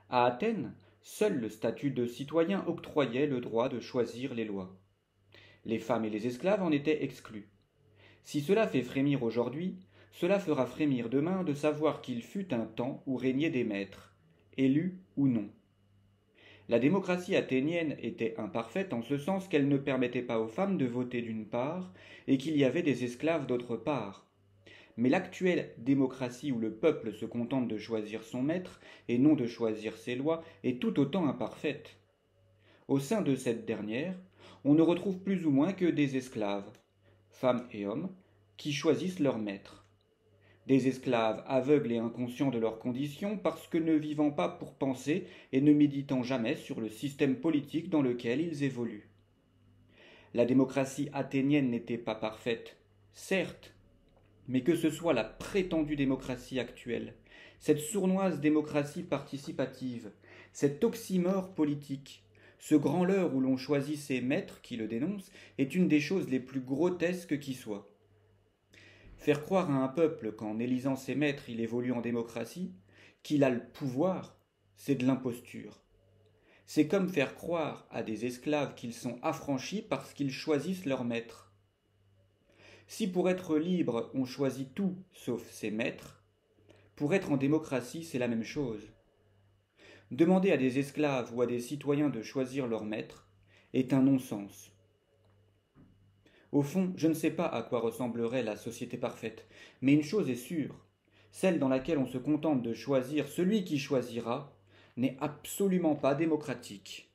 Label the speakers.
Speaker 1: À Athènes, seul le statut de citoyen octroyait le droit de choisir les lois. Les femmes et les esclaves en étaient exclus. Si cela fait frémir aujourd'hui, cela fera frémir demain de savoir qu'il fut un temps où régnaient des maîtres, élus ou non. La démocratie athénienne était imparfaite en ce sens qu'elle ne permettait pas aux femmes de voter d'une part et qu'il y avait des esclaves d'autre part. Mais l'actuelle démocratie où le peuple se contente de choisir son maître et non de choisir ses lois est tout autant imparfaite. Au sein de cette dernière, on ne retrouve plus ou moins que des esclaves, femmes et hommes, qui choisissent leur maître. Des esclaves aveugles et inconscients de leurs conditions parce que ne vivant pas pour penser et ne méditant jamais sur le système politique dans lequel ils évoluent. La démocratie athénienne n'était pas parfaite, certes, mais que ce soit la prétendue démocratie actuelle, cette sournoise démocratie participative, cet oxymore politique, ce grand leurre où l'on choisit ses maîtres qui le dénoncent, est une des choses les plus grotesques qui soient. Faire croire à un peuple qu'en élisant ses maîtres il évolue en démocratie, qu'il a le pouvoir, c'est de l'imposture. C'est comme faire croire à des esclaves qu'ils sont affranchis parce qu'ils choisissent leur maître. Si pour être libre on choisit tout sauf ses maîtres, pour être en démocratie c'est la même chose. Demander à des esclaves ou à des citoyens de choisir leur maître est un non-sens. Au fond, je ne sais pas à quoi ressemblerait la société parfaite, mais une chose est sûre, celle dans laquelle on se contente de choisir celui qui choisira n'est absolument pas démocratique.